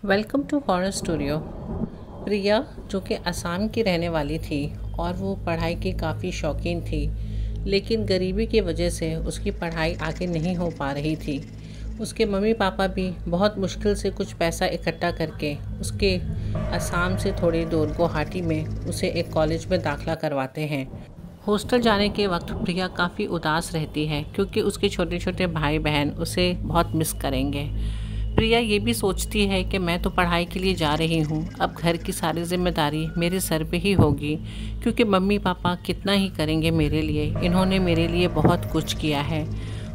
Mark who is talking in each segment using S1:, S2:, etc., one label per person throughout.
S1: Welcome to horror studio. Priya जो कि असम की रहने वाली थी और वो पढ़ाई की काफ़ी शौकीन थी, लेकिन गरीबी की वजह से उसकी पढ़ाई आगे नहीं हो पा रही थी। उसके मम्मी पापा भी बहुत मुश्किल से कुछ पैसा इकट्ठा करके उसके असम से थोड़ी दूर गुवाहाटी में उसे एक कॉलेज में दाखिला करवाते हैं। हॉस्टल जाने के वक्त प्रिया काफ़ी उदास रहती है क्योंकि उसके छोटे छोटे भाई बहन उसे बहुत मिस करेंगे। प्रिया ये भी सोचती है कि मैं तो पढ़ाई के लिए जा रही हूँ, अब घर की सारी जिम्मेदारी मेरे सर पे ही होगी, क्योंकि मम्मी पापा कितना ही करेंगे मेरे लिए, इन्होंने मेरे लिए बहुत कुछ किया है।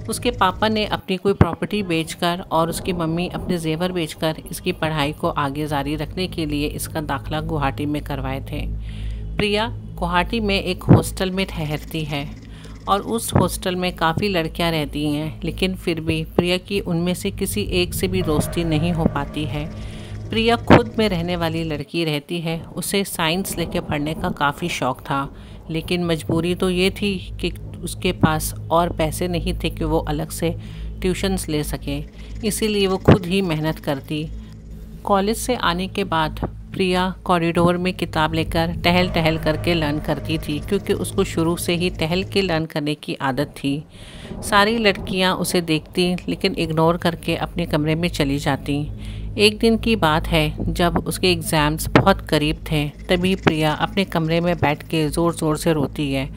S1: उसके पापा ने अपनी कोई प्रॉपर्टी बेचकर और उसकी मम्मी अपने जेवर बेचकर इसकी पढ़ाई को आगे जारी रखने के लिए इसका दाखिला गुवाहाटी में करवाए थे। प्रिया गुवाहाटी में एक हॉस्टल में ठहरती है और उस हॉस्टल में काफ़ी लड़कियां रहती हैं, लेकिन फिर भी प्रिया की उनमें से किसी एक से भी दोस्ती नहीं हो पाती है। प्रिया खुद में रहने वाली लड़की रहती है, उसे साइंस लेके पढ़ने का काफ़ी शौक़ था, लेकिन मजबूरी तो ये थी कि उसके पास और पैसे नहीं थे कि वो अलग से ट्यूशन्स ले सके, इसीलिए वो खुद ही मेहनत करती। कॉलेज से आने के बाद प्रिया कॉरिडोर में किताब लेकर टहल टहल करके लर्न करती थी, क्योंकि उसको शुरू से ही टहल के लर्न करने की आदत थी। सारी लड़कियां उसे देखती लेकिन इग्नोर करके अपने कमरे में चली जाती। एक दिन की बात है, जब उसके एग्ज़ाम्स बहुत करीब थे, तभी प्रिया अपने कमरे में बैठ के ज़ोर ज़ोर से रोती है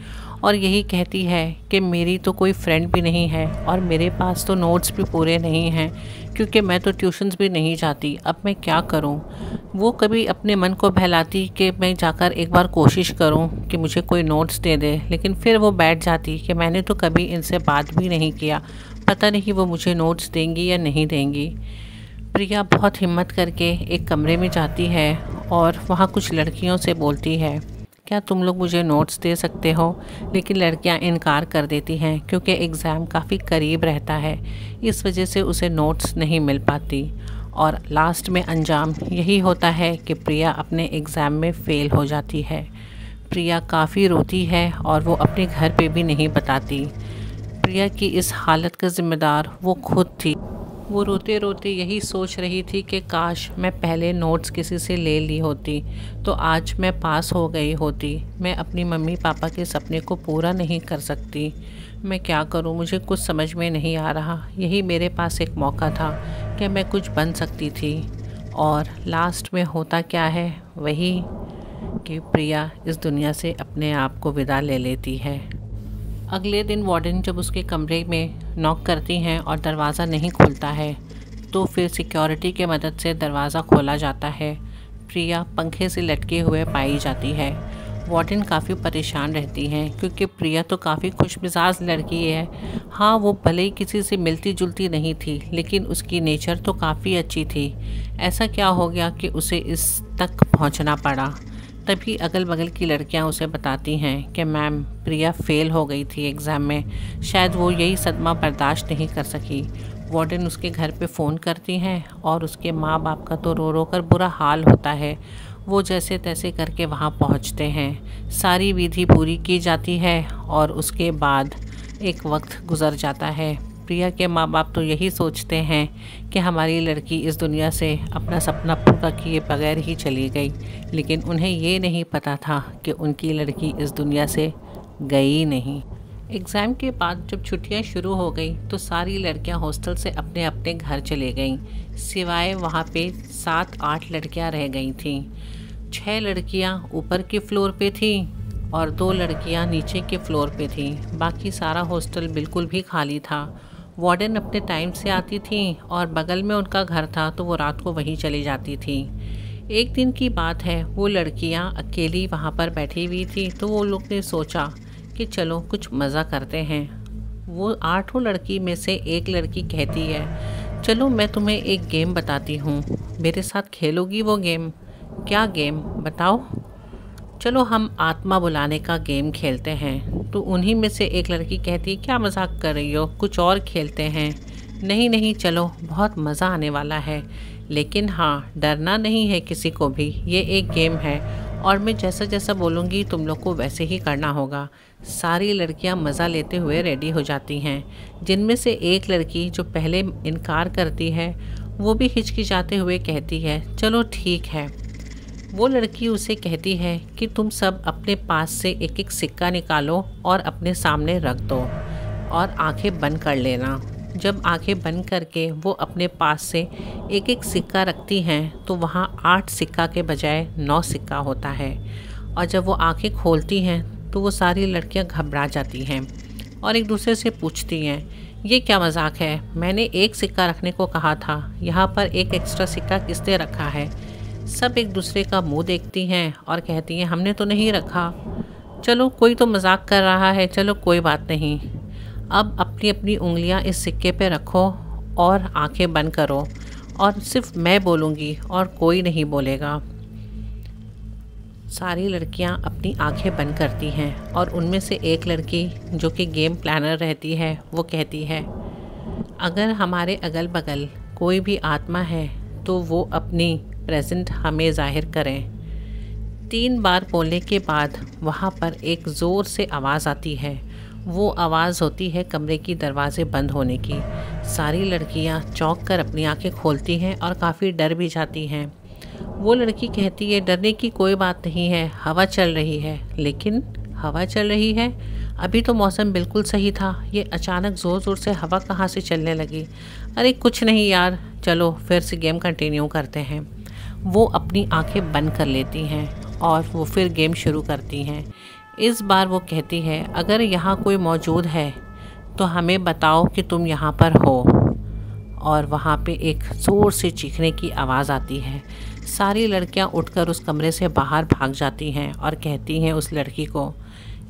S1: और यही कहती है कि मेरी तो कोई फ्रेंड भी नहीं है और मेरे पास तो नोट्स भी पूरे नहीं हैं, क्योंकि मैं तो ट्यूशन्स भी नहीं जाती, अब मैं क्या करूं। वो कभी अपने मन को बहलाती कि मैं जाकर एक बार कोशिश करूं कि मुझे कोई नोट्स दे दे, लेकिन फिर वो बैठ जाती कि मैंने तो कभी इनसे बात भी नहीं किया, पता नहीं वो मुझे नोट्स देंगी या नहीं देंगी। प्रिया बहुत हिम्मत करके एक कमरे में जाती है और वहाँ कुछ लड़कियों से बोलती है, क्या तुम लोग मुझे नोट्स दे सकते हो। लेकिन लड़कियां इनकार कर देती हैं क्योंकि एग्ज़ाम काफ़ी करीब रहता है, इस वजह से उसे नोट्स नहीं मिल पाती और लास्ट में अंजाम यही होता है कि प्रिया अपने एग्ज़ाम में फ़ेल हो जाती है। प्रिया काफ़ी रोती है और वो अपने घर पे भी नहीं बताती। प्रिया की इस हालत का ज़िम्मेदार वो खुद थी। वो रोते रोते यही सोच रही थी कि काश मैं पहले नोट्स किसी से ले ली होती तो आज मैं पास हो गई होती। मैं अपनी मम्मी पापा के सपने को पूरा नहीं कर सकती, मैं क्या करूं, मुझे कुछ समझ में नहीं आ रहा। यही मेरे पास एक मौका था कि मैं कुछ बन सकती थी। और लास्ट में होता क्या है, वही कि प्रिया इस दुनिया से अपने आप को विदा ले लेती है। अगले दिन वार्डन जब उसके कमरे में नॉक करती हैं और दरवाज़ा नहीं खुलता है, तो फिर सिक्योरिटी के मदद से दरवाज़ा खोला जाता है। प्रिया पंखे से लटके हुए पाई जाती है। वार्डन काफ़ी परेशान रहती हैं क्योंकि प्रिया तो काफ़ी खुशमिजाज लड़की है। हाँ, वो भले ही किसी से मिलती जुलती नहीं थी, लेकिन उसकी नेचर तो काफ़ी अच्छी थी। ऐसा क्या हो गया कि उसे इस तक पहुँचना पड़ा। तभी अगल बगल की लड़कियां उसे बताती हैं कि मैम, प्रिया फ़ेल हो गई थी एग्ज़ाम में, शायद वो यही सदमा बर्दाश्त नहीं कर सकी। वार्डन उसके घर पे फ़ोन करती हैं और उसके माँ बाप का तो रो रो कर बुरा हाल होता है। वो जैसे तैसे करके वहाँ पहुँचते हैं, सारी विधि पूरी की जाती है और उसके बाद एक वक्त गुज़र जाता है। प्रिया के माँ बाप तो यही सोचते हैं कि हमारी लड़की इस दुनिया से अपना सपना पूरा किए बगैर ही चली गई, लेकिन उन्हें ये नहीं पता था कि उनकी लड़की इस दुनिया से गई नहीं। एग्ज़ाम के बाद जब छुट्टियां शुरू हो गई तो सारी लड़कियां हॉस्टल से अपने अपने घर चले गईं, सिवाय वहाँ पे 7-8 लड़कियां रह गई थीं। 6 लड़कियां ऊपर के फ्लोर पे थीं और 2 लड़कियां नीचे के फ्लोर पे थीं। बाकी सारा हॉस्टल बिल्कुल भी खाली था। वार्डन अपने टाइम से आती थी और बगल में उनका घर था तो वो रात को वहीं चली जाती थी। एक दिन की बात है, वो लड़कियां अकेली वहाँ पर बैठी हुई थी तो वो लोग ने सोचा कि चलो कुछ मज़ा करते हैं। वो 8 लड़की में से एक लड़की कहती है, चलो मैं तुम्हें एक गेम बताती हूँ, मेरे साथ खेलोगी वो गेम। क्या गेम बताओ। चलो हम आत्मा बुलाने का गेम खेलते हैं। तो उन्हीं में से एक लड़की कहती, क्या मजाक कर रही हो, कुछ और खेलते हैं। नहीं नहीं, चलो बहुत मज़ा आने वाला है, लेकिन हाँ, डरना नहीं है किसी को भी, ये एक गेम है और मैं जैसा जैसा बोलूँगी तुम लोग को वैसे ही करना होगा। सारी लड़कियां मज़ा लेते हुए रेडी हो जाती हैं, जिनमें से एक लड़की जो पहले इनकार करती है वो भी हिचकिचाते हुए कहती है, चलो ठीक है। वो लड़की उसे कहती है कि तुम सब अपने पास से एक एक सिक्का निकालो और अपने सामने रख दो और आंखें बंद कर लेना। जब आंखें बंद करके वो अपने पास से एक एक सिक्का रखती हैं तो वहाँ 8 सिक्का के बजाय 9 सिक्का होता है। और जब वो आंखें खोलती हैं तो वो सारी लड़कियाँ घबरा जाती हैं और एक दूसरे से पूछती हैं, ये क्या मजाक है? मैंने एक सिक्का रखने को कहा था, यहाँ पर एक एक्स्ट्रा सिक्का किसने रखा है? सब एक दूसरे का मुंह देखती हैं और कहती हैं, हमने तो नहीं रखा। चलो कोई तो मजाक कर रहा है, चलो कोई बात नहीं। अब अपनी अपनी उंगलियां इस सिक्के पे रखो और आंखें बंद करो और सिर्फ मैं बोलूँगी और कोई नहीं बोलेगा। सारी लड़कियां अपनी आंखें बंद करती हैं और उनमें से एक लड़की जो कि गेम प्लानर रहती है वो कहती है, अगर हमारे अगल बगल कोई भी आत्मा है तो वो अपनी प्रेजेंट हमें जाहिर करें। 3 बार बोलने के बाद वहाँ पर एक ज़ोर से आवाज़ आती है। वो आवाज़ होती है कमरे की दरवाज़े बंद होने की। सारी लड़कियाँ चौंक कर अपनी आंखें खोलती हैं और काफ़ी डर भी जाती हैं। वो लड़की कहती है, डरने की कोई बात नहीं है, हवा चल रही है। लेकिन हवा चल रही है? अभी तो मौसम बिल्कुल सही था, ये अचानक ज़ोर ज़ोर से हवा कहाँ से चलने लगी? अरे कुछ नहीं यार, चलो फिर से गेम कंटिन्यू करते हैं। वो अपनी आंखें बंद कर लेती हैं और वो फिर गेम शुरू करती हैं। इस बार वो कहती है, अगर यहाँ कोई मौजूद है तो हमें बताओ कि तुम यहाँ पर हो। और वहाँ पे एक ज़ोर से चीखने की आवाज़ आती है। सारी लड़कियाँ उठकर उस कमरे से बाहर भाग जाती हैं और कहती हैं उस लड़की को,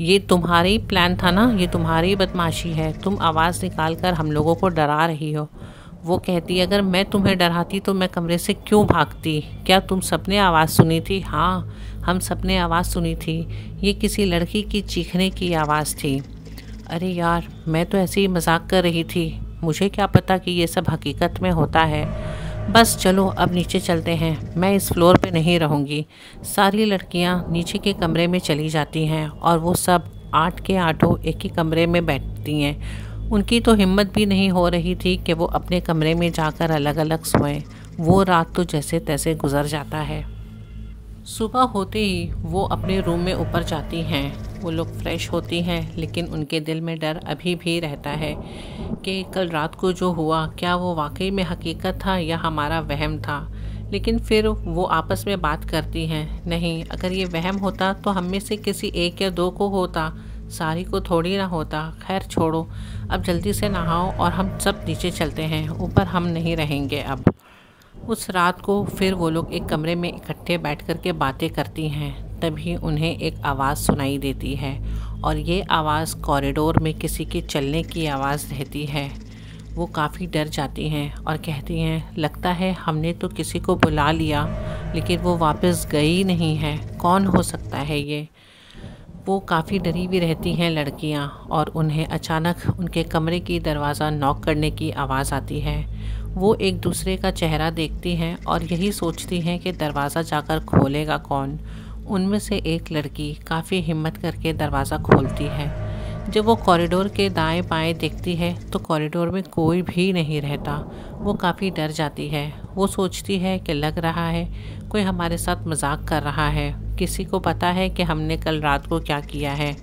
S1: ये तुम्हारी प्लान था ना, ये तुम्हारी बदमाशी है, तुम आवाज़ निकाल कर हम लोगों को डरा रही हो। वो कहती है, अगर मैं तुम्हें डराती तो मैं कमरे से क्यों भागती? क्या तुम सबने आवाज़ सुनी थी? हाँ, हम सबने आवाज़ सुनी थी। ये किसी लड़की की चीखने की आवाज़ थी। अरे यार, मैं तो ऐसे ही मजाक कर रही थी, मुझे क्या पता कि ये सब हकीकत में होता है। बस चलो अब नीचे चलते हैं, मैं इस फ्लोर पे नहीं रहूँगी। सारी लड़कियाँ नीचे के कमरे में चली जाती हैं और वो सब 8 के 8 एक ही कमरे में बैठती हैं। उनकी तो हिम्मत भी नहीं हो रही थी कि वो अपने कमरे में जाकर अलग अलग सोएं। वो रात तो जैसे तैसे गुजर जाता है। सुबह होते ही वो अपने रूम में ऊपर जाती हैं। वो लोग फ्रेश होती हैं, लेकिन उनके दिल में डर अभी भी रहता है कि कल रात को जो हुआ क्या वो वाकई में हकीकत था या हमारा वहम था। लेकिन फिर वो आपस में बात करती हैं, नहीं, अगर ये वहम होता तो हम में से किसी 1 या 2 को होता, सारी को थोड़ी ना होता। खैर छोड़ो, अब जल्दी से नहाओ और हम सब नीचे चलते हैं, ऊपर हम नहीं रहेंगे अब। उस रात को फिर वो लोग एक कमरे में इकट्ठे बैठ कर के बातें करती हैं। तभी उन्हें एक आवाज़ सुनाई देती है और ये आवाज़ कॉरिडोर में किसी के चलने की आवाज़ रहती है। वो काफ़ी डर जाती हैं और कहती हैं, लगता है हमने तो किसी को बुला लिया लेकिन वो वापस गई नहीं है, कौन हो सकता है ये? वो काफ़ी डरी भी रहती हैं लड़कियां और उन्हें अचानक उनके कमरे की दरवाज़ा नॉक करने की आवाज़ आती है। वो एक दूसरे का चेहरा देखती हैं और यही सोचती हैं कि दरवाज़ा जाकर खोलेगा कौन। उनमें से एक लड़की काफ़ी हिम्मत करके दरवाज़ा खोलती है। जब वो कॉरिडोर के दाएं बाएं देखती है तो कॉरिडोर में कोई भी नहीं रहता। वो काफ़ी डर जाती है। वो सोचती है कि लग रहा है कोई हमारे साथ मजाक कर रहा है, किसी को पता है कि हमने कल रात को क्या किया है।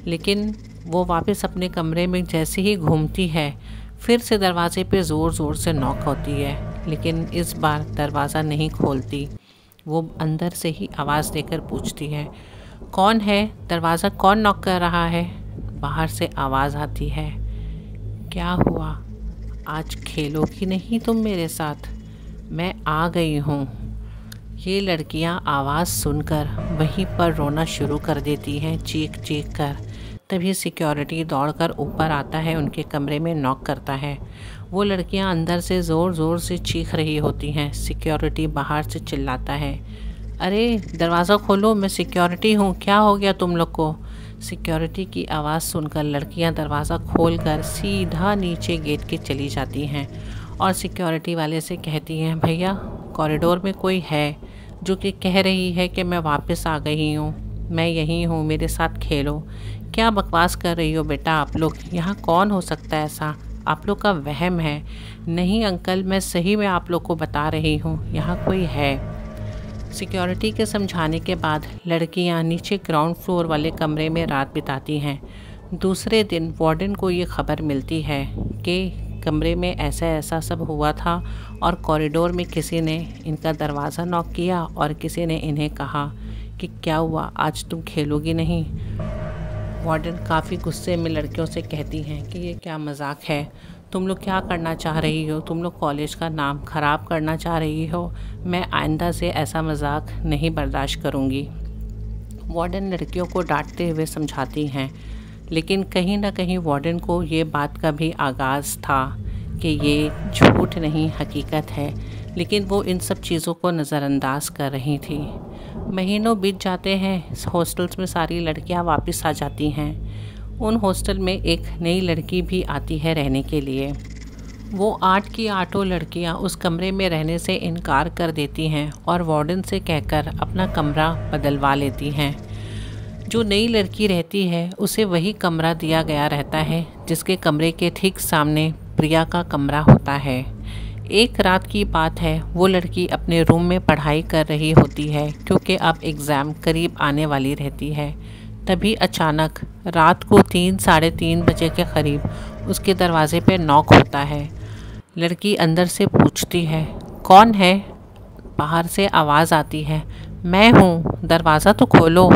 S1: लेकिन वो वापस अपने कमरे में जैसे ही घूमती है, फिर से दरवाजे पे ज़ोर ज़ोर से नॉक होती है, लेकिन इस बार दरवाज़ा नहीं खोलती। वो अंदर से ही आवाज़ देकर पूछती है, कौन है? दरवाज़ा कौन नॉक कर रहा है? बाहर से आवाज़ आती है, क्या हुआ, आज खेलोगी नहीं तुम मेरे साथ? मैं आ गई हूँ। ये लड़कियाँ आवाज़ सुनकर वहीं पर रोना शुरू कर देती हैं, चीख चीख कर। तभी सिक्योरिटी दौड़कर ऊपर आता है, उनके कमरे में नॉक करता है। वो लड़कियां अंदर से ज़ोर ज़ोर से चीख रही होती हैं। सिक्योरिटी बाहर से चिल्लाता है, अरे दरवाज़ा खोलो, मैं सिक्योरिटी हूँ, क्या हो गया तुम लोग को? सिक्योरिटी की आवाज़ सुनकर लड़कियां दरवाज़ा खोलकर सीधा नीचे गेट के चली जाती हैं और सिक्योरिटी वाले से कहती हैं, भैया कॉरिडोर में कोई है जो कि कह रही है कि मैं वापस आ गई हूँ, मैं यहीं हूँ, मेरे साथ खेलो। क्या बकवास कर रही हो बेटा आप लोग, यहाँ कौन हो सकता है ऐसा? आप लोग का वहम है। नहीं अंकल, मैं सही में आप लोग को बता रही हूँ, यहाँ कोई है। सिक्योरिटी के समझाने के बाद लड़कियाँ नीचे ग्राउंड फ्लोर वाले कमरे में रात बिताती हैं। दूसरे दिन वार्डन को ये खबर मिलती है कि कमरे में ऐसा ऐसा सब हुआ था और कॉरिडोर में किसी ने इनका दरवाज़ा नॉक किया और किसी ने इन्हें कहा कि क्या हुआ, आज तुम खेलोगी नहीं। वार्डन काफ़ी गुस्से में लड़कियों से कहती हैं कि ये क्या मजाक है, तुम लोग क्या करना चाह रही हो, तुम लोग कॉलेज का नाम ख़राब करना चाह रही हो, मैं आइंदा से ऐसा मजाक नहीं बर्दाश्त करूँगी। वार्डन लड़कियों को डांटते हुए समझाती हैं, लेकिन कहीं ना कहीं वार्डन को ये बात का भी आगाज़ था कि ये झूठ नहीं हकीकत है, लेकिन वो इन सब चीज़ों को नज़रअंदाज कर रही थी। महीनों बीत जाते हैं, हॉस्टल्स में सारी लड़कियां वापस आ जाती हैं। उन हॉस्टल में एक नई लड़की भी आती है रहने के लिए। वो 8 की 8 लड़कियां उस कमरे में रहने से इनकार कर देती हैं और वार्डन से कहकर अपना कमरा बदलवा लेती हैं। जो नई लड़की रहती है उसे वही कमरा दिया गया रहता है जिसके कमरे के ठीक सामने प्रिया का कमरा होता है। एक रात की बात है, वो लड़की अपने रूम में पढ़ाई कर रही होती है क्योंकि अब एग्ज़ाम करीब आने वाली रहती है। तभी अचानक रात को 3 साढ़े 3 बजे के करीब उसके दरवाज़े पे नॉक होता है। लड़की अंदर से पूछती है, कौन है? बाहर से आवाज़ आती है, मैं हूँ, दरवाज़ा तो खोलो।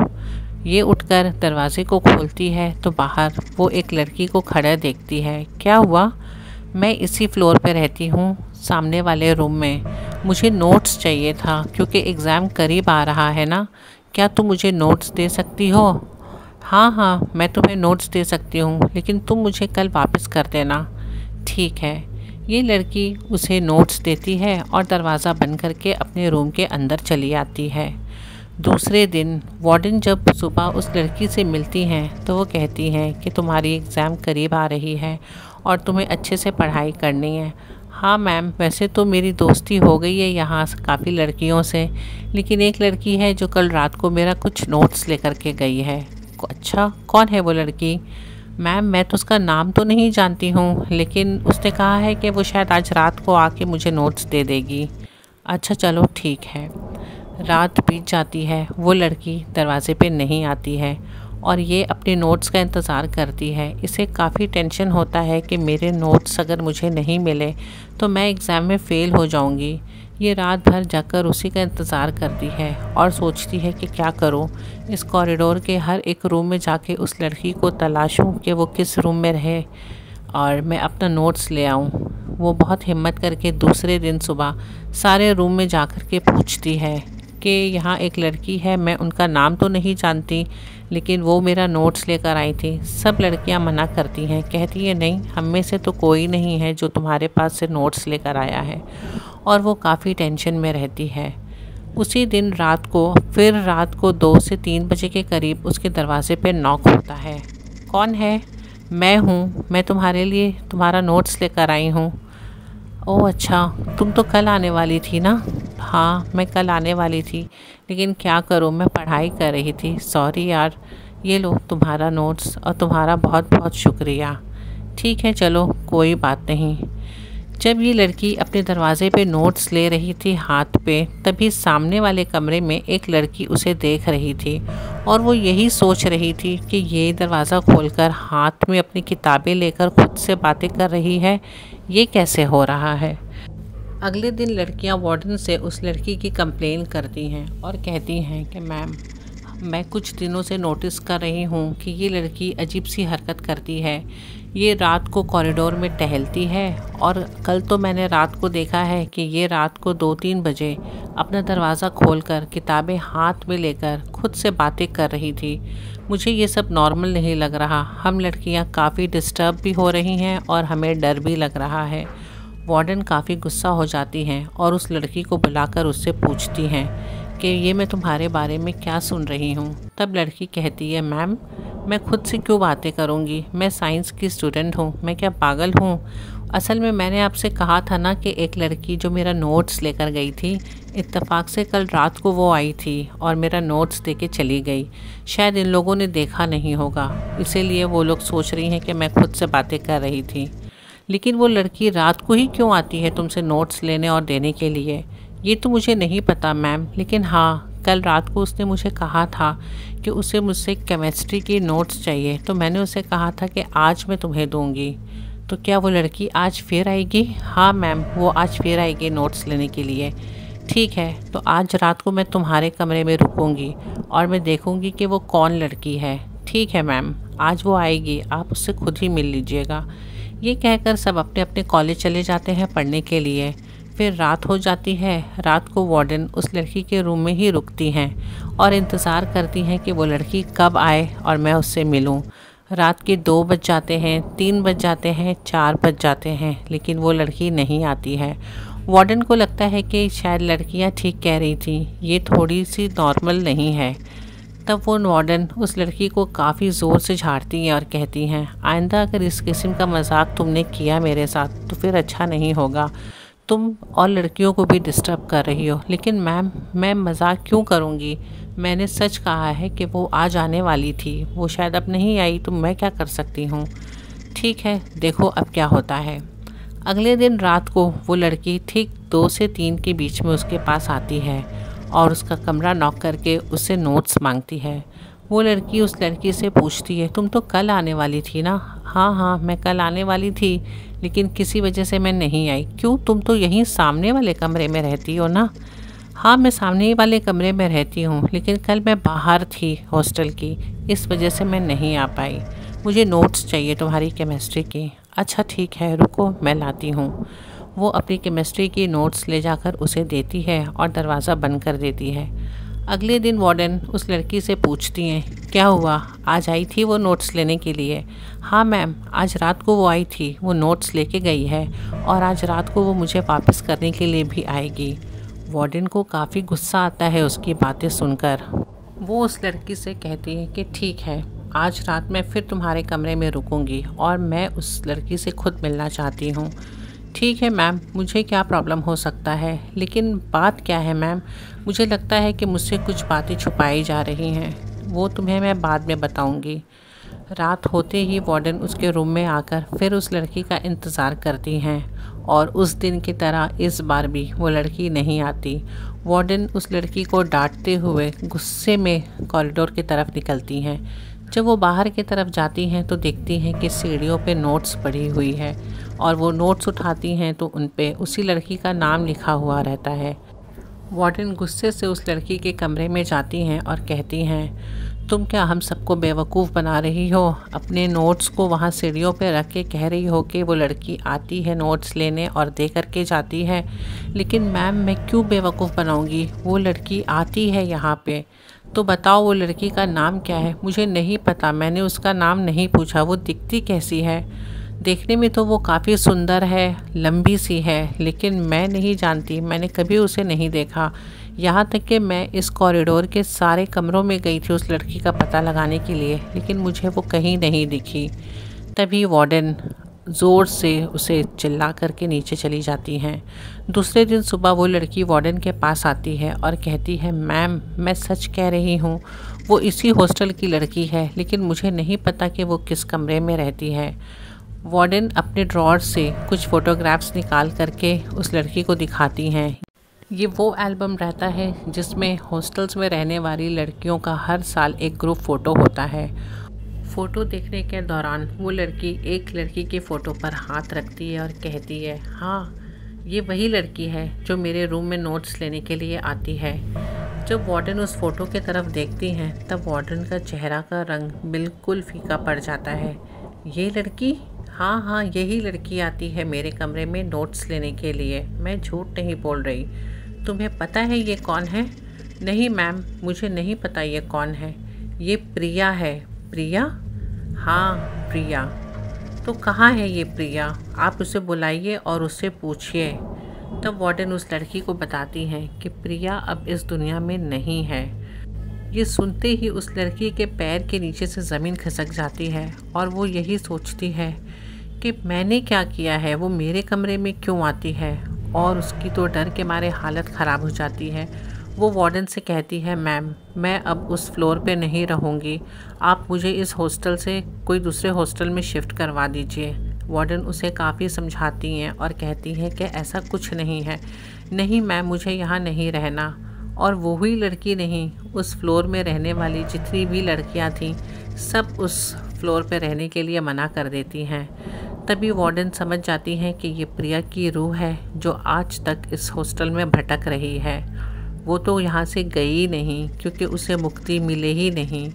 S1: ये उठकर दरवाजे को खोलती है तो बाहर वो एक लड़की को खड़ा देखती है। क्या हुआ? मैं इसी फ्लोर पे रहती हूँ, सामने वाले रूम में। मुझे नोट्स चाहिए था क्योंकि एग्ज़ाम करीब आ रहा है ना, क्या तुम मुझे नोट्स दे सकती हो? हाँ, मैं तुम्हें नोट्स दे सकती हूँ, लेकिन तुम मुझे कल वापस कर देना। ठीक है। ये लड़की उसे नोट्स देती है और दरवाज़ा बंद करके अपने रूम के अंदर चली आती है। दूसरे दिन वार्डन जब सुबह उस लड़की से मिलती हैं तो वो कहती हैं कि तुम्हारी एग्ज़ाम करीब आ रही है और तुम्हें अच्छे से पढ़ाई करनी है। हाँ मैम, वैसे तो मेरी दोस्ती हो गई है यहाँ काफ़ी लड़कियों से, लेकिन एक लड़की है जो कल रात को मेरा कुछ नोट्स लेकर के गई है। अच्छा, कौन है वो लड़की? मैम, मैं तो उसका नाम तो नहीं जानती हूँ, लेकिन उसने कहा है कि वो शायद आज रात को आके मुझे नोट्स दे देगी। अच्छा चलो ठीक है। रात बीत जाती है, वो लड़की दरवाज़े पे नहीं आती है और ये अपने नोट्स का इंतज़ार करती है। इसे काफ़ी टेंशन होता है कि मेरे नोट्स अगर मुझे नहीं मिले तो मैं एग्ज़ाम में फ़ेल हो जाऊंगी। ये रात भर जाकर उसी का इंतज़ार करती है और सोचती है कि क्या करूं, इस कॉरिडोर के हर एक रूम में जाके उस लड़की को तलाशूं कि वो किस रूम में रहे और मैं अपना नोट्स ले आऊं। वो बहुत हिम्मत करके दूसरे दिन सुबह सारे रूम में जाकर के पूछती है कि यहाँ एक लड़की है, मैं उनका नाम तो नहीं जानती, लेकिन वो मेरा नोट्स लेकर आई थी। सब लड़कियाँ मना करती हैं, कहती है नहीं, हम में से तो कोई नहीं है जो तुम्हारे पास से नोट्स लेकर आया है। और वो काफ़ी टेंशन में रहती है। उसी दिन रात को 2 से 3 बजे के करीब उसके दरवाज़े पे नॉक होता है। कौन है? मैं हूँ, मैं तुम्हारे लिए तुम्हारा नोट्स लेकर आई हूँ। ओह अच्छा, तुम तो कल आने वाली थी ना? हाँ, मैं कल आने वाली थी, लेकिन क्या करूँ, मैं पढ़ाई कर रही थी। सॉरी यार, ये लो तुम्हारा नोट्स और तुम्हारा बहुत बहुत शुक्रिया। ठीक है चलो, कोई बात नहीं। जब ये लड़की अपने दरवाज़े पे नोट्स ले रही थी हाथ पे, तभी सामने वाले कमरे में एक लड़की उसे देख रही थी और वो यही सोच रही थी कि ये दरवाज़ा खोलकर हाथ में अपनी किताबें लेकर खुद से बातें कर रही है, ये कैसे हो रहा है। अगले दिन लड़कियां वार्डन से उस लड़की की कंप्लेन करती हैं और कहती हैं कि मैम, मैं कुछ दिनों से नोटिस कर रही हूँ कि ये लड़की अजीब सी हरकत करती है। ये रात को कॉरिडोर में टहलती है और कल तो मैंने रात को देखा है कि ये रात को 2-3 बजे अपना दरवाज़ा खोलकर किताबें हाथ में लेकर खुद से बातें कर रही थी। मुझे ये सब नॉर्मल नहीं लग रहा। हम लड़कियाँ काफ़ी डिस्टर्ब भी हो रही हैं और हमें डर भी लग रहा है। वार्डन काफ़ी गुस्सा हो जाती हैं और उस लड़की को बुलाकर उससे पूछती हैं कि ये मैं तुम्हारे बारे में क्या सुन रही हूँ। तब लड़की कहती है, मैम, मैं खुद से क्यों बातें करूँगी, मैं साइंस की स्टूडेंट हूँ, मैं क्या पागल हूँ। असल में मैंने आपसे कहा था ना कि एक लड़की जो मेरा नोट्स लेकर गई थी, इत्तेफाक से कल रात को वो आई थी और मेरा नोट्स देके चली गई। शायद इन लोगों ने देखा नहीं होगा, इसीलिए वो लोग सोच रही हैं कि मैं खुद से बातें कर रही थी। लेकिन वो लड़की रात को ही क्यों आती है तुमसे नोट्स लेने और देने के लिए? ये तो मुझे नहीं पता मैम, लेकिन हाँ, कल रात को उसने मुझे कहा था कि उसे मुझसे केमिस्ट्री की नोट्स चाहिए, तो मैंने उसे कहा था कि आज मैं तुम्हें दूंगी। तो क्या वो लड़की आज फिर आएगी? हाँ मैम, वो आज फिर आएगी नोट्स लेने के लिए। ठीक है, तो आज रात को मैं तुम्हारे कमरे में रुकूंगी और मैं देखूंगी कि वो कौन लड़की है। ठीक है मैम, आज वो आएगी, आप उससे खुद ही मिल लीजिएगा। ये कहकर सब अपने अपने कॉलेज चले जाते हैं पढ़ने के लिए। फिर रात हो जाती है। रात को वार्डन उस लड़की के रूम में ही रुकती हैं और इंतज़ार करती हैं कि वो लड़की कब आए और मैं उससे मिलूं। रात के 2 बज जाते हैं, 3 बज जाते हैं, 4 बज जाते हैं, लेकिन वो लड़की नहीं आती है। वार्डन को लगता है कि शायद लड़कियां ठीक कह रही थी, ये थोड़ी सी नॉर्मल नहीं है। तब वो वार्डन उस लड़की को काफ़ी ज़ोर से झाड़ती हैं और कहती हैं, आइंदा अगर इस किस्म का मजाक तुमने किया मेरे साथ तो फिर अच्छा नहीं होगा। तुम और लड़कियों को भी डिस्टर्ब कर रही हो। लेकिन मैम, मैं मजाक क्यों करूँगी? मैंने सच कहा है कि वो आज आने वाली थी, वो शायद अब नहीं आई, तो मैं क्या कर सकती हूँ? ठीक है, देखो अब क्या होता है। अगले दिन रात को वो लड़की ठीक 2 से 3 के बीच में उसके पास आती है और उसका कमरा नॉक करके उससे नोट्स मांगती है। वो लड़की उस लड़की से पूछती है, तुम तो कल आने वाली थी ना? हाँ हाँ, मैं कल आने वाली थी, लेकिन किसी वजह से मैं नहीं आई। क्यों, तुम तो यहीं सामने वाले कमरे में रहती हो ना? हाँ, मैं सामने ही वाले कमरे में रहती हूँ, लेकिन कल मैं बाहर थी हॉस्टल की, इस वजह से मैं नहीं आ पाई। मुझे नोट्स चाहिए तुम्हारी केमिस्ट्री की। अच्छा ठीक है, रुको मैं लाती हूँ। वो अपनी केमिस्ट्री की नोट्स ले जाकर उसे देती है और दरवाज़ा बंद कर देती है। अगले दिन वार्डन उस लड़की से पूछती हैं, क्या हुआ, आज आई थी वो नोट्स लेने के लिए? हाँ मैम, आज रात को वो आई थी, वो नोट्स लेके गई है और आज रात को वो मुझे वापस करने के लिए भी आएगी। वार्डन को काफ़ी गुस्सा आता है उसकी बातें सुनकर। वो उस लड़की से कहती है कि ठीक है, आज रात मैं फिर तुम्हारे कमरे में रुकूंगी और मैं उस लड़की से खुद मिलना चाहती हूँ। ठीक है मैम, मुझे क्या प्रॉब्लम हो सकता है, लेकिन बात क्या है मैम? मुझे लगता है कि मुझसे कुछ बातें छुपाई जा रही हैं, वो तुम्हें मैं बाद में बताऊंगी। रात होते ही वार्डन उसके रूम में आकर फिर उस लड़की का इंतज़ार करती हैं और उस दिन की तरह इस बार भी वो लड़की नहीं आती। वार्डन उस लड़की को डांटते हुए गुस्से में कॉरिडोर की तरफ निकलती हैं। जब वो बाहर की तरफ जाती हैं तो देखती हैं कि सीढ़ियों पे नोट्स पड़ी हुई है और वो नोट्स उठाती हैं तो उन पे उसी लड़की का नाम लिखा हुआ रहता है। वार्डन गुस्से से उस लड़की के कमरे में जाती हैं और कहती हैं, तुम क्या हम सबको बेवकूफ़ बना रही हो? अपने नोट्स को वहाँ सीढ़ियों पे रख के कह रही हो कि वो लड़की आती है नोट्स लेने और दे करके जाती है। लेकिन मैम, मैं क्यों बेवकूफ़ बनाऊँगी? वो लड़की आती है यहाँ पे। तो बताओ वो लड़की का नाम क्या है? मुझे नहीं पता, मैंने उसका नाम नहीं पूछा। वो दिखती कैसी है? देखने में तो वो काफ़ी सुंदर है, लंबी सी है, लेकिन मैं नहीं जानती, मैंने कभी उसे नहीं देखा। यहाँ तक कि मैं इस कॉरिडोर के सारे कमरों में गई थी उस लड़की का पता लगाने के लिए, लेकिन मुझे वो कहीं नहीं दिखी। तभी वार्डन ज़ोर से उसे चिल्ला करके नीचे चली जाती हैं। दूसरे दिन सुबह वो लड़की वार्डन के पास आती है और कहती है, मैम, मैं सच कह रही हूँ, वो इसी हॉस्टल की लड़की है, लेकिन मुझे नहीं पता कि वो किस कमरे में रहती है। वार्डन अपने ड्रॉअर से कुछ फ़ोटोग्राफ्स निकाल करके उस लड़की को दिखाती हैं। ये वो एल्बम रहता है जिसमें हॉस्टल्स में रहने वाली लड़कियों का हर साल एक ग्रुप फ़ोटो होता है। फ़ोटो देखने के दौरान वो लड़की एक लड़की के फ़ोटो पर हाथ रखती है और कहती है, हाँ, ये वही लड़की है जो मेरे रूम में नोट्स लेने के लिए आती है। जब वार्डन उस फ़ोटो की तरफ देखती हैं तब वार्डन का चेहरा का रंग बिल्कुल फीका पड़ जाता है। ये लड़की, हाँ हाँ, यही लड़की आती है मेरे कमरे में नोट्स लेने के लिए, मैं झूठ नहीं बोल रही। तुम्हें पता है ये कौन है? नहीं मैम, मुझे नहीं पता ये कौन है। ये प्रिया है। प्रिया? हाँ, प्रिया। तो कहाँ है ये प्रिया? आप उसे बुलाइए और उससे पूछिए। तब वार्डन उस लड़की को बताती हैं कि प्रिया अब इस दुनिया में नहीं है। ये सुनते ही उस लड़की के पैर के नीचे से ज़मीन खिसक जाती है और वो यही सोचती है कि मैंने क्या किया है, वो मेरे कमरे में क्यों आती है, और उसकी तो डर के मारे हालत ख़राब हो जाती है। वो वार्डन से कहती है, मैम, मैं अब उस फ्लोर पे नहीं रहूँगी, आप मुझे इस हॉस्टल से कोई दूसरे हॉस्टल में शिफ्ट करवा दीजिए। वार्डन उसे काफ़ी समझाती हैं और कहती है कि ऐसा कुछ नहीं है, नहीं मैम, मुझे यहाँ नहीं रहना। और वो ही लड़की नहीं, उस फ्लोर में रहने वाली जितनी भी लड़कियाँ थीं सब उस फ्लोर पे रहने के लिए मना कर देती हैं। तभी वार्डन समझ जाती हैं कि ये प्रिया की रूह है जो आज तक इस हॉस्टल में भटक रही है। वो तो यहाँ से गई नहीं क्योंकि उसे मुक्ति मिले ही नहीं।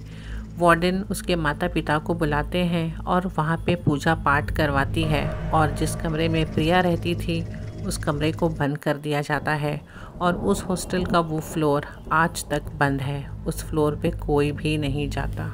S1: वार्डन उसके माता पिता को बुलाते हैं और वहाँ पे पूजा पाठ करवाती है और जिस कमरे में प्रिया रहती थी उस कमरे को बंद कर दिया जाता है और उस हॉस्टल का वो फ्लोर आज तक बंद है। उस फ्लोर पे कोई भी नहीं जाता।